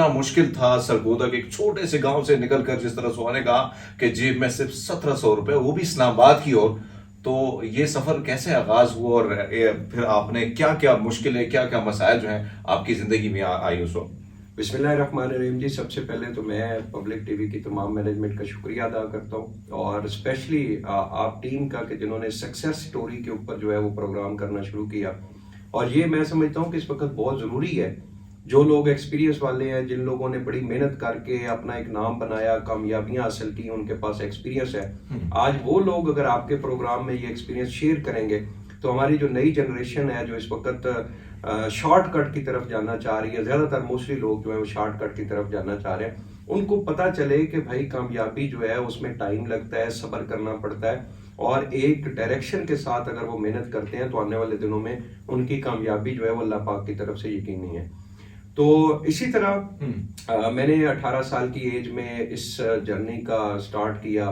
कितना मुश्किल था सरगोदा के एक छोटे से गांव से निकलकर, जिस तरह सुहा ने कहा कि जेब में सिर्फ 1700 रुपए, वो भी इस्लामाबाद की ओर। तो ये सफर कैसे आगाज हुआ और फिर आपने क्या क्या मुश्किलें, क्या क्या मसाइल जो हैं आपकी जिंदगी में आई उस वक्त? बिस्मिल्लाहिर्रहमानिर्रहीम जी। सबसे पहले तो मैं पब्लिक टीवी की तमाम मैनेजमेंट का शुक्रिया अदा करता हूँ, और स्पेशली आप टीम का कि जिन्होंने सक्सेस स्टोरी के ऊपर जो है वो प्रोग्राम करना शुरू किया। और ये मैं समझता हूँ कि इस वक्त बहुत ज़रूरी है, जो लोग एक्सपीरियंस वाले हैं, जिन लोगों ने बड़ी मेहनत करके अपना एक नाम बनाया, कामयाबियां हासिल की, उनके पास एक्सपीरियंस है, आज वो लोग अगर आपके प्रोग्राम में ये एक्सपीरियंस शेयर करेंगे तो हमारी जो नई जनरेशन है जो इस वक्त शॉर्टकट की तरफ जाना चाह रही है, ज़्यादातर मोस्टली लोग जो है वो शॉर्टकट की तरफ जाना चाह रहे हैं, उनको पता चले कि भाई कामयाबी जो है उसमें टाइम लगता है, सब्र करना पड़ता है, और एक डायरेक्शन के साथ अगर वो मेहनत करते हैं तो आने वाले दिनों में उनकी कामयाबी जो है वो अल्लाह पाक की तरफ से यकीनी है। तो इसी तरह मैंने 18 साल की एज में इस जर्नी का स्टार्ट किया।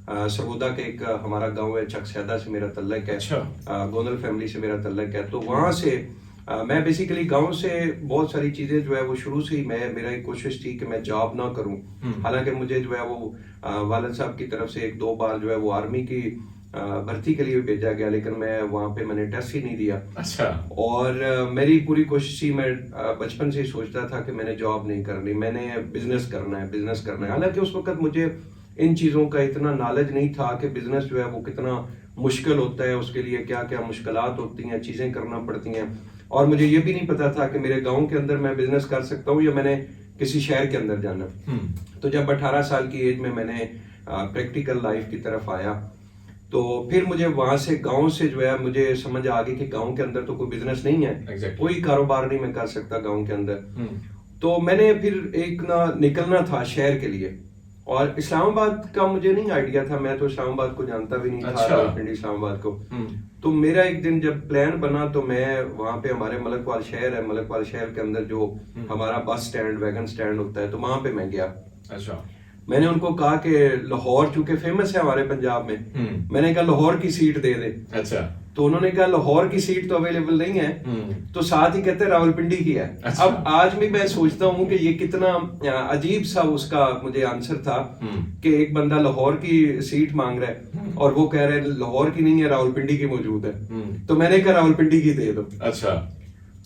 सरगोदा के एक हमारा गांव है, चकसैदा से मेरा तल्लक है। अच्छा। गोंदल फैमिली से मेरा तल्लक है। तो वहां से मैं बेसिकली गांव से बहुत सारी चीजें जो है वो शुरू से ही मेरा एक कोशिश थी कि मैं जॉब ना करूं। हालांकि मुझे जो है वो वालिद साहब की तरफ से एक दो बार जो है वो आर्मी की भर्ती के लिए भेजा गया, लेकिन मैं वहां पे मैंने टेस्ट ही नहीं दिया। अच्छा। और मेरी पूरी कोशिश थी, मैं बचपन से ही सोचता था कि मैंने जॉब नहीं करनी, मैंने बिजनेस करना है, बिजनेस करना है। हालांकि उस वक्त मुझे इन चीज़ों का इतना नॉलेज नहीं था कि बिजनेस जो है वो कितना मुश्किल होता है, उसके लिए क्या क्या मुश्किलात होती हैं, चीज़ें करना पड़ती हैं। और मुझे ये भी नहीं पता था कि मेरे गाँव के अंदर मैं बिजनेस कर सकता हूँ या मैंने किसी शहर के अंदर जाना। तो जब 18 साल की एज में मैंने प्रैक्टिकल लाइफ की तरफ आया, तो फिर मुझे वहां से गांव से जो है मुझे समझ आ गई कि गांव के अंदर तो कोई बिजनेस नहीं है, कोई कारोबार नहीं मैं कर सकता गांव के अंदर। तो मैंने फिर एक ना निकलना था शहर के लिए, और इस्लामाबाद का मुझे नहीं आइडिया था, मैं तो इस्लामाबाद को जानता भी नहीं था, रावलपिंडी इस्लामाबाद को। तो मेरा एक दिन जब प्लान बना तो मैं वहां पे, हमारे मलकवाल शहर है, मलकवाल शहर के अंदर जो हमारा बस स्टैंड, वैगन स्टैंड होता है, तो वहां पे मैं गया। अच्छा। मैंने उनको कहा कि लाहौर चूंकि फेमस है हमारे पंजाब में, मैंने कहा लाहौर की सीट दे दे। अच्छा। तो उन्होंने कहा लाहौर की सीट तो अवेलेबल नहीं है, तो साथ ही कहते रावलपिंडी की है। अच्छा। अब आज भी मैं सोचता हूँ कि ये कितना अजीब सा उसका मुझे आंसर था कि एक बंदा लाहौर की सीट मांग रहा है और वो कह रहे हैं लाहौर की नहीं है, रावलपिंडी की मौजूद है। तो मैंने कहा रावलपिंडी की दे दो। अच्छा।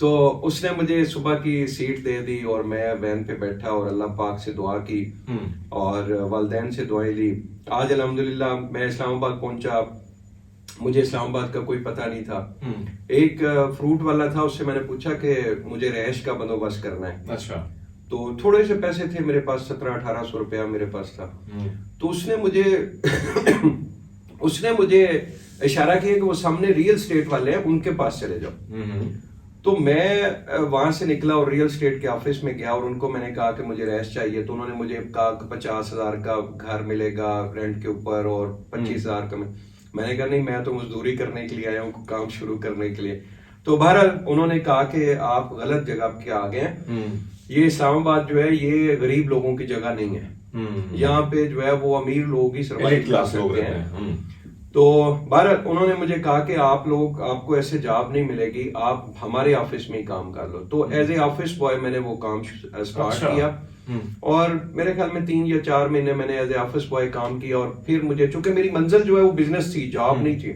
तो उसने मुझे सुबह की सीट दे दी और मैं वैन पे बैठा और अल्लाह पाक से दुआ की और वालिदैन से दुआएं ली। आज अल्हम्दुलिल्लाह मैं इस्लामाबाद पहुंचा, मुझे इस्लामाबाद का कोई पता नहीं था। एक फ्रूट वाला था, उससे मैंने पूछा कि मुझे रैश का बंदोबस्त करना है। अच्छा। तो थोड़े से पैसे थे मेरे पास, 1700-1800 रुपया मेरे पास था। तो उसने मुझे उसने मुझे इशारा किया कि वो सामने रियल स्टेट वाले हैं, उनके पास चले जाओ। तो मैं वहां से निकला और रियल स्टेट के ऑफिस में गया और उनको मैंने कहा कि मुझे रैश चाहिए। तो उन्होंने मुझे कहा कि 50,000 का घर मिलेगा रेंट के ऊपर और 25,000 का। मैंने कहा नहीं, मैं तो मजदूरी करने के लिए आया हूँ, काम शुरू करने के लिए। तो बहरहाल उन्होंने कहा कि आप गलत जगह पे आ गए हैं, ये इस्लामाबाद जो है ये गरीब लोगों की जगह नहीं है, यहाँ पे जो है वो अमीर लोग ही सर्वाइव कर सकते हैं। तो बहरहाल उन्होंने मुझे कहा कि आप लोग, आपको ऐसे जॉब नहीं मिलेगी, आप हमारे ऑफिस में ही काम कर लो। तो एज ए ऑफिस बॉय मैंने वो काम स्टार्ट किया और मेरे ख्याल में 3 या 4 महीने मैंने एज ए ऑफिस बॉय काम किया। और फिर मुझे, चूंकि मेरी मंजिल जो है वो बिजनेस थी, जॉब नहीं थी,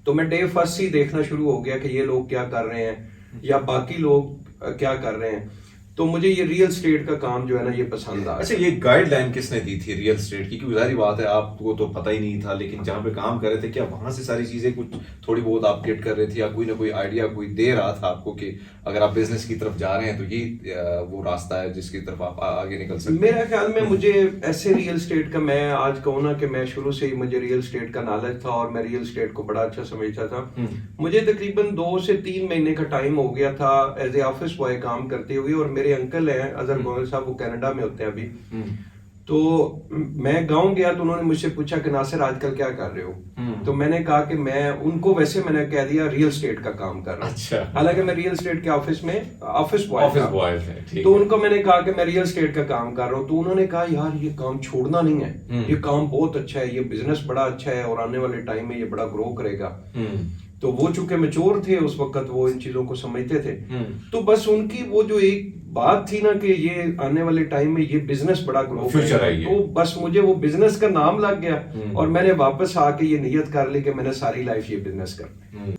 तो मैं डे फर्स्ट ही देखना शुरू हो गया कि ये लोग क्या कर रहे हैं या बाकी लोग क्या कर रहे हैं। तो मुझे ये रियल स्टेट का काम जो है ना ये पसंद आया। अच्छा, ये गाइडलाइन किसने दी थी रियल स्टेट की? क्योंकि जाहिर बात है आपको तो पता ही नहीं था, लेकिन जहाँ पे काम कर रहे थे क्या वहां से सारी चीजें कुछ थोड़ी बहुत आप गेट कर रहे थे, या कोई ना कोई आइडिया कोई दे रहा था आपको कि अगर आप बिजनेस की तरफ जा रहे हैं तो ये वो रास्ता है जिसकी तरफ आप आगे निकल सकते हैं? मेरे ख्याल में मुझे ऐसे रियल स्टेट का, मैं आज कहूँ ना कि मैं शुरू से ही मुझे रियल स्टेट का नॉलेज था और मैं रियल स्टेट को बड़ा अच्छा समझता था। मुझे तकरीबन 2 से 3 महीने का टाइम हो गया था एज ए ऑफिस बॉय काम करते हुए, और मेरे अंकल हैं गोयल साहब, वो कनाडा में होते हैं अभी। तो मैं गांव गया तो उन्होंने मुझसे पूछा कि नासिर आजकल क्या कर रहे हो? तो मैंने कहा कि मैं उनको, वैसे मैंने कह दिया रियल स्टेट का काम कर रहा हूँ। अच्छा। हालांकि मैं रियल स्टेट के ऑफिस में ऑफिस बॉय थे। तो उनको मैंने कहा कि मैं रियल स्टेट का काम कर रहा हूँ। तो उन्होंने कहा यार ये काम छोड़ना नहीं है, ये काम बहुत अच्छा है, ये बिजनेस बड़ा अच्छा है और आने वाले टाइम में ये बड़ा ग्रो करेगा। तो वो चूंकि मैच्योर थे उस वक्त, वो इन चीजों को समझते थे। तो बस उनकी वो जो एक बात थी ना कि ये आने वाले टाइम में ये बिजनेस बड़ा ग्रो फ्यूचर है, तो बस मुझे वो बिजनेस का नाम लग गया और मैंने वापस आके ये नियत कर ली कि मैंने सारी लाइफ ये बिजनेस करना है।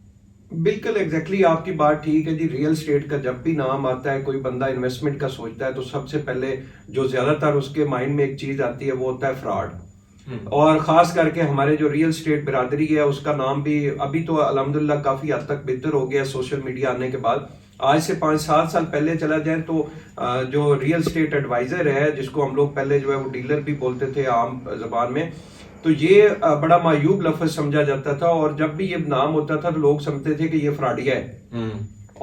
बिल्कुल एग्जैक्टली आपकी बात ठीक है जी। रियल स्टेट का जब भी नाम आता है, कोई बंदा इन्वेस्टमेंट का सोचता है, तो सबसे पहले जो ज्यादातर उसके माइंड में एक चीज आती है वो होता है फ्रॉड। और खास करके हमारे जो रियल स्टेट बिरादरी है उसका नाम भी अभी तो अल्हम्दुलिल्लाह काफी हद तक बेहतर हो गया सोशल मीडिया आने के बाद। आज से 5-7 साल पहले चला जाए तो जो रियल स्टेट एडवाइजर है, जिसको हम लोग पहले जो है वो डीलर भी बोलते थे आम जबान में, तो ये बड़ा मायूब लफ्ज समझा जाता था और जब भी ये नाम होता था तो लोग समझते थे कि ये फ्रॉडिया है।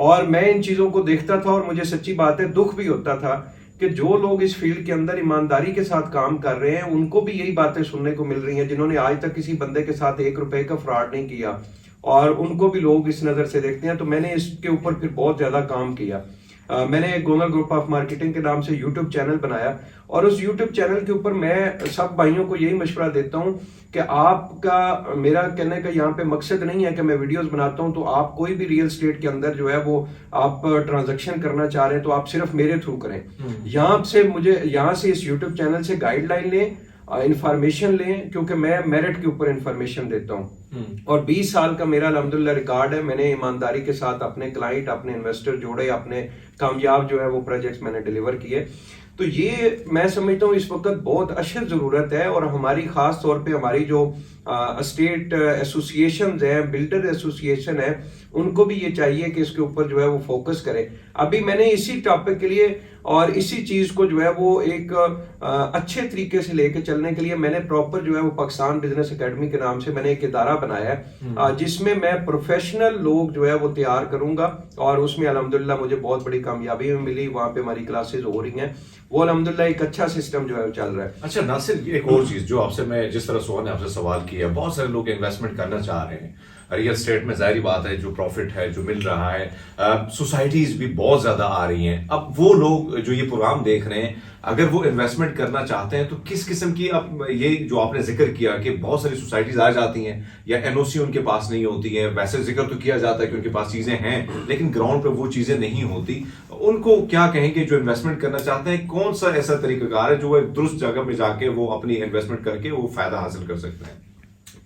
और मैं इन चीजों को देखता था और मुझे सच्ची बात है दुख भी होता था कि जो लोग इस फील्ड के अंदर ईमानदारी के साथ काम कर रहे हैं उनको भी यही बातें सुनने को मिल रही हैं, जिन्होंने आज तक किसी बंदे के साथ 1 रुपए का फ्रॉड नहीं किया, और उनको भी लोग इस नजर से देखते हैं। तो मैंने इसके ऊपर फिर बहुत ज्यादा काम किया। मैंने गोनल ग्रुप ऑफ मार्केटिंग के नाम से यूट्यूब चैनल बनाया और उस यूट्यूब चैनल के ऊपर मैं सब भाइयों को यही मशवरा देता हूं कि आपका, मेरा कहने का यहाँ पे मकसद नहीं है कि मैं वीडियोस बनाता हूं तो आप कोई भी रियल स्टेट के अंदर जो है वो आप ट्रांजैक्शन करना चाह रहे हैं तो आप सिर्फ मेरे थ्रू करें। यहाँ से इस यूट्यूब चैनल से गाइडलाइन लें, इंफॉर्मेशन लें, क्योंकि मैं मेरिट के ऊपर इंफॉर्मेशन देता हूं। और 20 साल का मेरा अल्हम्दुलिल्लाह रिकॉर्ड है। मैंने ईमानदारी के साथ अपने क्लाइंट, अपने इन्वेस्टर जोड़े, अपने कामयाब जो है वो प्रोजेक्ट्स मैंने डिलीवर किए। तो ये मैं समझता हूँ इस वक्त बहुत अशद जरूरत है और हमारी खास तौर पे हमारी जो स्टेट एसोसिएशन है, बिल्डर एसोसिएशन है, उनको भी ये चाहिए कि इसके ऊपर जो है वो फोकस करें। अभी मैंने इसी टॉपिक के लिए और इसी चीज को जो है वो एक अच्छे तरीके से लेके चलने के लिए मैंने प्रॉपर जो है वो पाकिस्तान बिजनेस एकेडमी के नाम से मैंने एक इदारा बनाया है, जिसमें मैं प्रोफेशनल लोग जो है वो तैयार करूंगा और उसमें अल्हम्दुलिल्लाह मुझे बहुत बड़ी कामयाबी मिली। वहां पे हमारी क्लासेस हो रही हैं, वो अल्हम्दुलिल्लाह एक अच्छा सिस्टम जो है वो चल रहा है। अच्छा नासिर, एक और चीज जो आपसे मैं, जिस तरह सोहन ने आपसे सवाल किया, बहुत सारे लोग इन्वेस्टमेंट करना चाह रहे हैं रियल स्टेट में, जाहिर बात है जो प्रॉफिट है जो मिल रहा है, सोसाइटीज भी बहुत ज्यादा आ रही हैं। अब वो लोग जो ये प्रोग्राम देख रहे हैं, अगर वो इन्वेस्टमेंट करना चाहते हैं तो किस किस्म की, अब ये जो आपने जिक्र किया कि बहुत सारी सोसाइटीज आ जाती हैं या एनओसी उनके पास नहीं होती है, वैसे जिक्र तो किया जाता है कि उनके पास चीजें हैं लेकिन ग्राउंड पे वो चीजें नहीं होती, उनको क्या कहेंगे जो इन्वेस्टमेंट करना चाहते हैं? कौन सा ऐसा तरीकाकार है जो एक दुरुस्त जगह में जाके वो अपनी इन्वेस्टमेंट करके वो फायदा हासिल कर सकते हैं?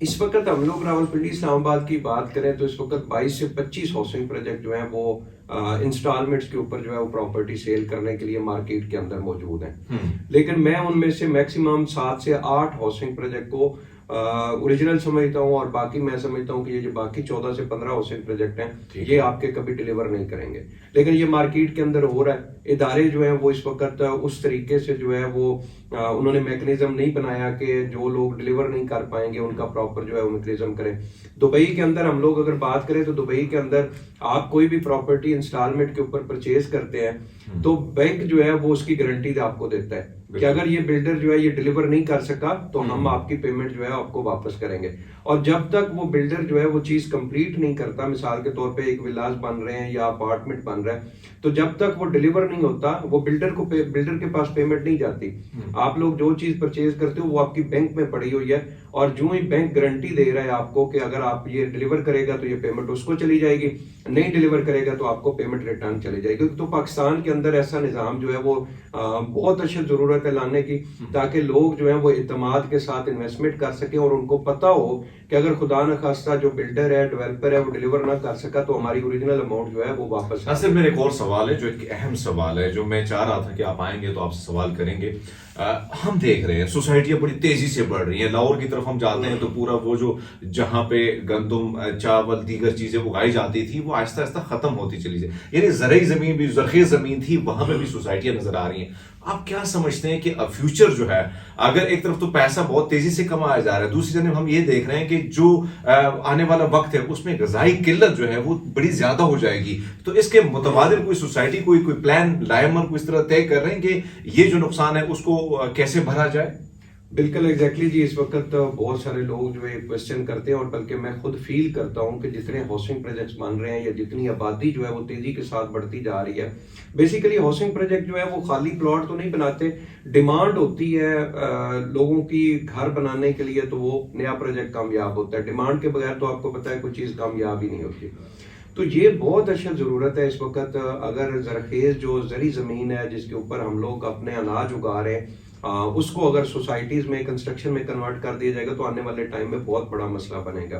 इस वक्त हम लोग रावलपिंडी इस्लामाबाद की बात करें तो इस वक्त 22 से 25 हाउसिंग प्रोजेक्ट जो हैं वो इंस्टॉलमेंट्स के ऊपर जो है वो प्रॉपर्टी सेल करने के लिए मार्केट के अंदर मौजूद हैं। लेकिन मैं उनमें से मैक्सिमम 7 से 8 हाउसिंग प्रोजेक्ट को ओरिजिनल समझता हूँ और बाकी मैं समझता हूँ कि ये जो बाकी 14 से 15 हाउसिंग प्रोजेक्ट हैं ये आपके कभी डिलीवर नहीं करेंगे। लेकिन ये मार्केट के अंदर हो रहा है। इदारे जो हैं वो इस वक्त उस तरीके से जो है वो उन्होंने मैकेनिज्म नहीं बनाया कि जो लोग डिलीवर नहीं कर पाएंगे उनका प्रॉपर जो है वो मैकेनिज्म करें। दुबई के अंदर हम लोग अगर बात करें तो दुबई के अंदर आप कोई भी प्रॉपर्टी इंस्टॉलमेंट के ऊपर परचेज करते हैं तो बैंक जो है वो उसकी गारंटी आपको देता है कि अगर ये बिल्डर जो है ये डिलीवर नहीं कर सका तो हम आपकी पेमेंट जो है आपको वापस करेंगे। और जब तक वो बिल्डर जो है वो चीज कंप्लीट नहीं करता, मिसाल के तौर पे एक विलास बन रहे हैं या अपार्टमेंट बन रहा है, तो जब तक वो डिलीवर नहीं होता वो बिल्डर के पास पेमेंट नहीं जाती। आप लोग जो चीज परचेज करते हो वो आपकी बैंक में पड़ी हुई है और जो ही बैंक गारंटी दे रहा है आपको कि अगर आप ये डिलीवर करेगा तो ये पेमेंट उसको चली जाएगी, नहीं डिलीवर करेगा तो आपको पेमेंट रिटर्न चली जाएगी। तो पाकिस्तान के अंदर ऐसा निजाम जो है वो बहुत अच्छी जरूरत है लाने की, ताकि लोग जो है वो इत्मीनान के साथ इन्वेस्टमेंट कर सके और उनको पता हो कि अगर खुदा न खास्ता जो बिल्डर है, डेवलपर है, वो डिलीवर ना कर सका तो हमारी ओरिजिनल अमाउंट जो है वो वापस। नासिर, मेरे एक और सवाल है जो एक अहम सवाल है, जो मैं चाह रहा था कि आप आएंगे तो आपसे सवाल करेंगे। हम देख रहे हैं सोसाइटियां बड़ी तेजी से बढ़ रही हैं। लाहौर की तरफ हम जाते हैं तो पूरा वो जो जहां पे गंदम, चावल, दीगर चीजें उगाई जाती थी वो आहिस्ता आहिस्ता खत्म होती चली जाए, यानी ज़रई जमीन भी, ज़रख़ीज़ जमीन थी, वहां पे भी सोसाइटियां नजर आ रही हैं। आप क्या समझते हैं कि अब फ्यूचर जो है, अगर एक तरफ तो पैसा बहुत तेजी से कमाया जा रहा है, दूसरी तरफ हम ये देख रहे हैं कि जो आने वाला वक्त है उसमें ग़िज़ाई किल्लत जो है वो बड़ी ज्यादा हो जाएगी, तो इसके मुतबादिल कोई सोसाइटी कोई प्लान लायमन को इस तरह तय कर रहे हैं कि ये जो नुकसान है उसको कैसे भरा जाए? बिल्कुल एग्जैक्टली जी। इस वक्त बहुत सारे लोग जो है क्वेश्चन करते हैं, और बल्कि मैं खुद फील करता हूँ कि जितने हाउसिंग प्रोजेक्ट्स बन रहे हैं या जितनी आबादी जो है वो तेजी के साथ बढ़ती जा रही है, बेसिकली हाउसिंग प्रोजेक्ट जो है वो खाली प्लॉट तो नहीं बनाते, डिमांड होती है लोगों की घर बनाने के लिए, तो वो नया प्रोजेक्ट कामयाब होता है। डिमांड के बगैर तो आपको पता है कोई चीज़ कामयाब ही नहीं होती। तो ये बहुत अच्छा ज़रूरत है इस वक्त, अगर जरखेज़ जो ज़री ज़मीन है जिसके ऊपर हम लोग अपने अनाज उगा रहे हैं, उसको अगर सोसाइटीज़ में कंस्ट्रक्शन में कन्वर्ट कर दिया जाएगा तो आने वाले टाइम में बहुत बड़ा मसला बनेगा।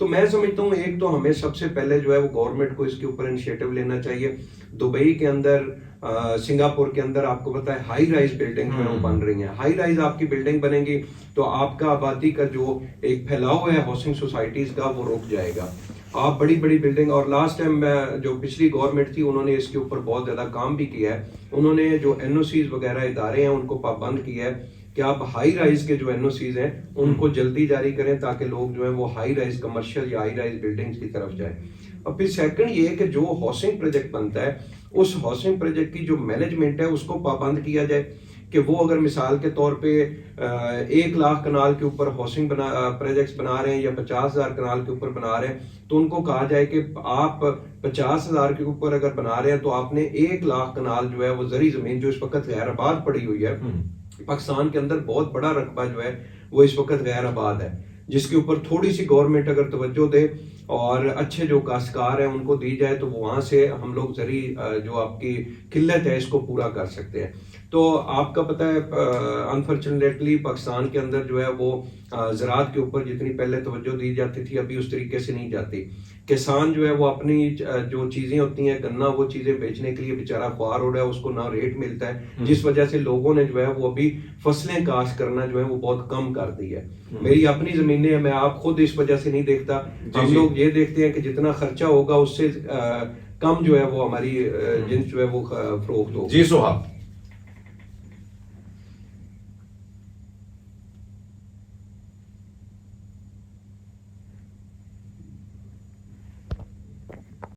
तो मैं समझता हूँ एक तो हमें सबसे पहले जो है वो गवर्नमेंट को इसके ऊपर इनिशिएटिव लेना चाहिए। दुबई के अंदर, सिंगापुर के अंदर आपको पता है हाई राइज बिल्डिंग जो है वो बन रही है। हाई राइज आपकी बिल्डिंग बनेगी तो आपका आबादी का जो एक फैलाव है हाउसिंग सोसाइटीज का वो रुक जाएगा। आप बड़ी बड़ी बिल्डिंग, और लास्ट टाइम जो पिछली गवर्नमेंट थी उन्होंने इसके ऊपर बहुत ज्यादा काम भी किया है। उन्होंने जो एनओसीज वगैरह इदारे हैं उनको पाबंद किया है कि आप हाई राइज के जो एनओसीज हैं उनको जल्दी जारी करें ताकि लोग जो है वो हाई राइज कमर्शियल या हाई राइज बिल्डिंग्स की तरफ जाए। और फिर सेकंड ये है कि जो हाउसिंग प्रोजेक्ट बनता है उस हाउसिंग प्रोजेक्ट की जो मैनेजमेंट है उसको पाबंद किया जाए कि वो अगर मिसाल के तौर पे 1 लाख कनाल के ऊपर हाउसिंग प्रोजेक्ट्स बना रहे हैं या 50,000 कनाल के ऊपर बना रहे हैं तो उनको कहा जाए कि आप 50,000 के ऊपर अगर बना रहे हैं तो आपने 1 लाख कनाल जो है वो जरी जमीन जो इस वक्त गैर आबाद पड़ी हुई है, पाकिस्तान के अंदर बहुत बड़ा रकबा जो है वो इस वक्त गैर आबाद है, जिसके ऊपर थोड़ी सी गवर्नमेंट अगर तवज्जो दे और अच्छे जो काश्तकार हैं उनको दी जाए तो वहां से हम लोग जरी जो आपकी किल्लत है इसको पूरा कर सकते हैं। तो आपका पता है अनफॉर्चुनेटली पाकिस्तान के अंदर जो है वो ज़राअत के ऊपर जितनी पहले तवज्जो दी जाती थी अभी उस तरीके से नहीं जाती। किसान जो है वो अपनी जो चीज़ें होती हैं, गन्ना, वो चीज़ें बेचने के लिए बेचारा ख्वार हो रहा है, उसको ना रेट मिलता है, जिस वजह से लोगों ने जो है वो अभी फसलें काश्त करना जो है वो बहुत कम कर दी है। मेरी अपनी ज़मीनें हैं, मैं आप खुद इस वजह से नहीं देखता, हम लोग ये देखते हैं कि जितना खर्चा होगा उससे कम जो है वो हमारी जिन्स जो है वो फरोख्त होगी। जी सुहा।